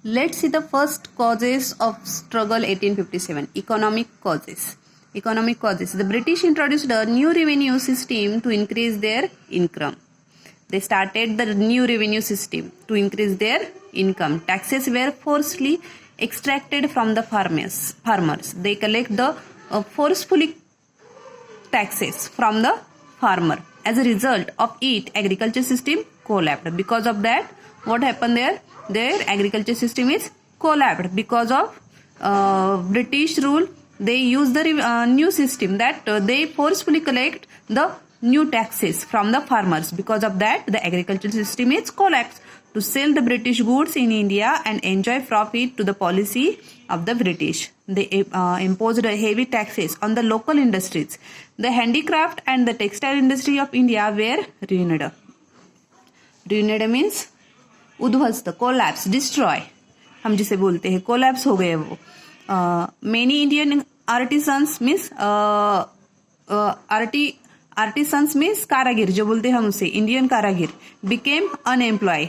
Let's see the first causes of struggle 1857. Economic causes. Economic causes. The British introduced a new revenue system to increase their income. They started the new revenue system to increase their income. Taxes were forcibly extracted from the farmers. They collect the forcefully taxes from the farmer. As a result of it, agriculture system collapsed. Because of that, what happened there? Their agriculture system is collapsed because of British rule. They use the new system that they forcefully collect the new taxes from the farmers. Because of that, the agriculture system is collapsed. To sell the British goods in India and enjoy profit to the policy of the British, they imposed heavy taxes on the local industries. The handicraft and the textile industry of India were ruined. Ruined means उद्ध्वस्त, collapse, destroy, हम जिसे बोलते हैं collapse हो गए वो. Many Indian artisans means artisans means कारागिर जो बोलते हैं हम उसे, इंडियन कारागिर, became unemploy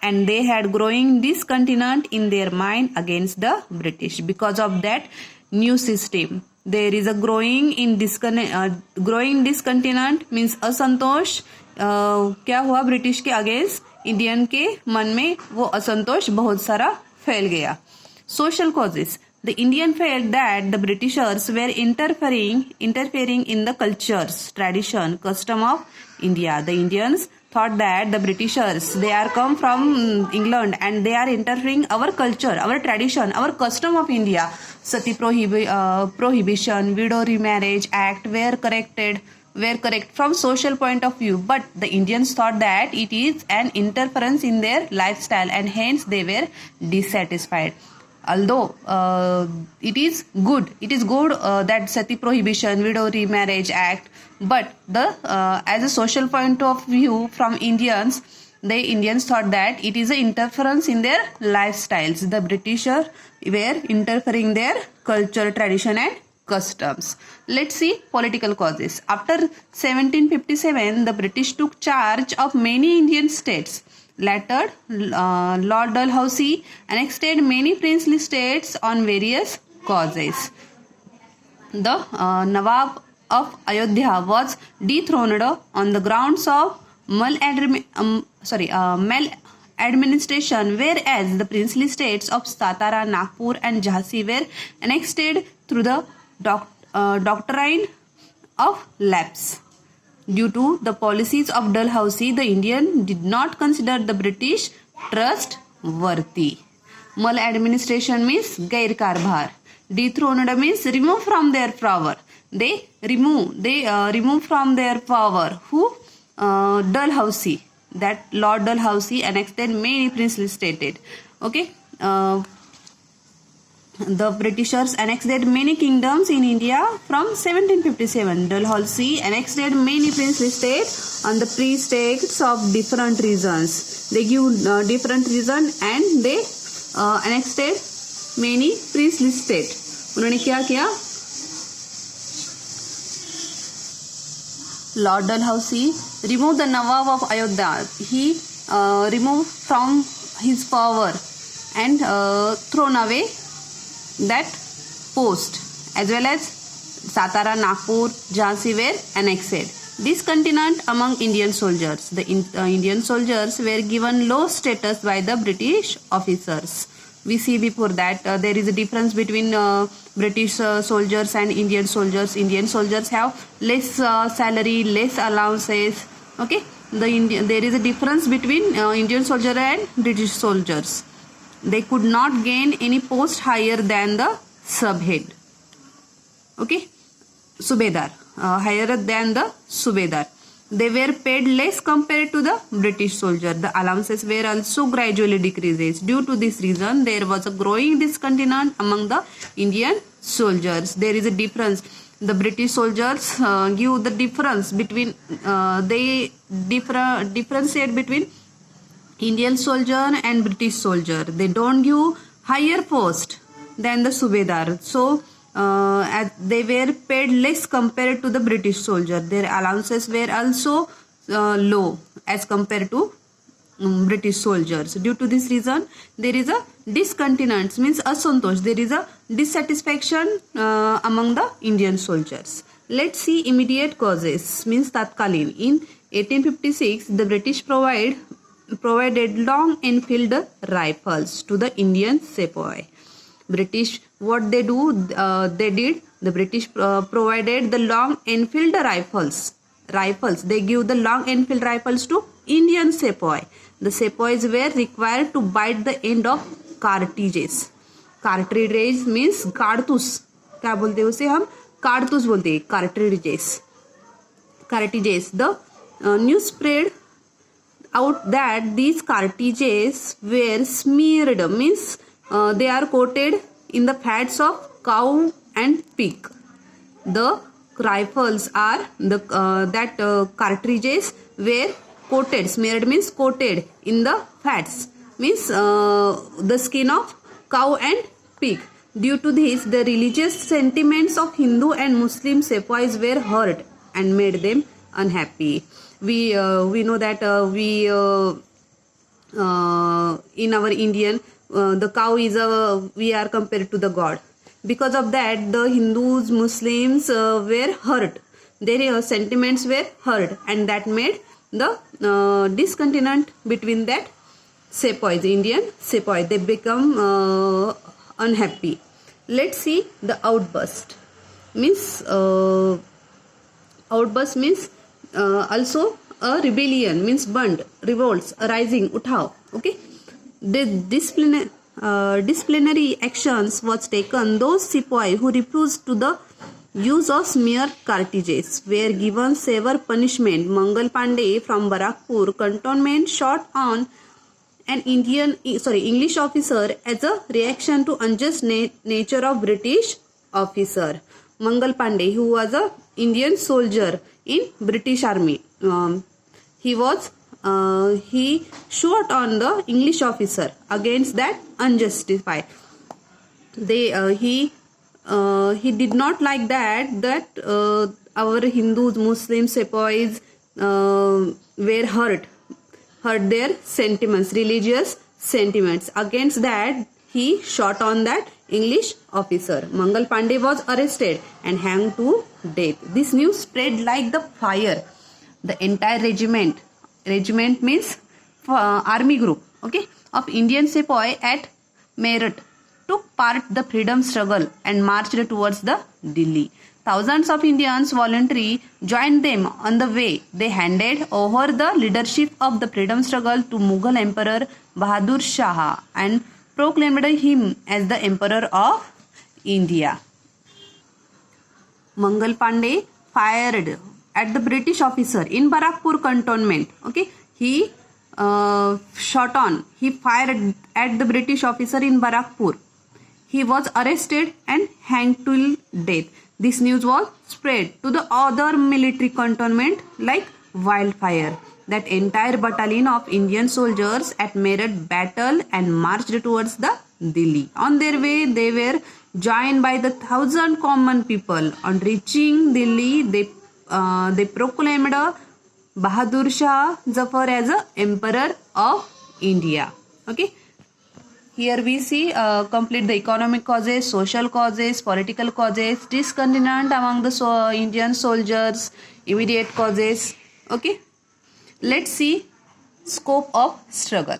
and they had growing discontent in their mind against the British. Because of that new system, there is a growing discontent means असंतोष. क्या हुआ ब्रिटिश के अगेंस्ट इंडियन के मन में वो असंतोष बहुत सारा फैल गया. Social causes. The Indian felt that the Britishers were interfering in the cultures, tradition, custom of India. The Indians thought that the Britishers, they are come from England and they are interfering our culture, our tradition, our custom of India. Sati prohibition, widow remarriage act were correct from social point of view, but the Indians thought that it is an interference in their lifestyle and hence they were dissatisfied. Although it is good that Sati prohibition, widow remarriage act, but the as a social point of view from Indians, the Indians thought that it is an interference in their lifestyles. The Britishers were interfering their culture, tradition and customs. Let's see political causes. After 1757, the British took charge of many Indian states. Later, Lord Dalhousie annexed many princely states on various causes. The Nawab of Ayodhya was dethroned on the grounds of maladministration, whereas the princely states of Satara, Nagpur and Jhansi were annexed through the doctrine of lapse. Due to the policies of Dalhousie, the Indian did not consider the British trustworthy. Maladministration means gair karbhar. Dethroned means remove from their power. They remove from their power. Who? Dalhousie. That Lord Dalhousie annexed many princely states. Okay. The Britishers annexed many kingdoms in India from 1757. Dalhousie annexed many princely states on the pretexts of different reasons. They give different reasons and they annexed many princely states. उन्होंने क्या किया? Lord Dalhousie removed the Nawab of Ayodhya. He removed from his power and thrown away that post, as well as Satara, Nagpur, Jhansi were annexed. Discontent among Indian soldiers. The Indian soldiers were given low status by the British officers. We see before that there is a difference between British soldiers and Indian soldiers. Indian soldiers have less salary, less allowances. Okay, there is a difference between Indian soldier and British soldiers. They could not gain any post higher than the subhead. Okay, Subedar, higher than the Subedar. They were paid less compared to the British soldier. The allowances were also gradually decreased. Due to this reason, there was a growing discontent among the Indian soldiers. There is a difference. The British soldiers give the difference between, they differentiate between Indian soldier and British soldier. They don't give higher post than the Subedar. So, they were paid less compared to the British soldier. Their allowances were also low as compared to British soldiers. Due to this reason, there is a discontent, means asantosh. There is a dissatisfaction among the Indian soldiers. Let's see immediate causes, means tatkalin. In 1856, the British provided long Enfield rifles to the Indian sepoy. British, what they do, the British provided the long Enfield rifles. They give the long Enfield rifles to Indian sepoy. The sepoys were required to bite the end of cartridges. Cartridges means कारतूस. क्या बोलते हैं उसे हम? कारतूस बोलते हैं. Cartridges. The news spread out that these cartridges were smeared, means they are coated in the fats of cow and pig. The rifles are cartridges were coated. Smeared means coated in the fats, means the skin of cow and pig. Due to this, the religious sentiments of Hindu and Muslim sepoys were hurt and made them unhappy. We know that in our Indian, the cow is we are compared to the god. Because of that, the Hindus, Muslims were hurt. Their sentiments were hurt, and that made the discontent between that sepoys, the Indian sepoy. They become unhappy. Let's see the outburst. Means outburst means also a rebellion, means bund, revolts, rising, uthav. Okay, the disciplinary actions was taken. Those sepoy who refused to the use of smear cartridges were given severe punishment. Mangal Pandey from Barakpur cantonment shot on an English officer as a reaction to unjust nature of British officer. Mangal Pandey, who was a Indian soldier in British Army, he shot on the English officer against that unjustified. He did not like that our Hindus, Muslims, sepoys were hurt their sentiments, religious sentiments. Against that, he shot on that English officer. Mangal Pandey was arrested and hanged to death. This news spread like the fire. The entire regiment means army group, okay, of Indian sepoy at Meerut took part the freedom struggle and marched towards the Delhi. Thousands of Indians voluntarily joined them on the way. They handed over the leadership of the freedom struggle to Mughal Emperor Bahadur Shah and proclaimed him as the Emperor of India. Mangal Pandey fired at the British officer in Barakpur cantonment. Okay, he fired at the British officer in Barakpur. He was arrested and hanged till death. This news was spread to the other military cantonment like wildfire. That entire battalion of Indian soldiers at Meerut battled and marched towards the Delhi. On their way, they were joined by the 1,000 common people. On reaching Delhi, they proclaimed Bahadur Shah Zafar as a Emperor of India. Okay. Here we see complete the economic causes, social causes, political causes, discontent among the Indian soldiers, immediate causes. Okay. Let's see scope of struggle.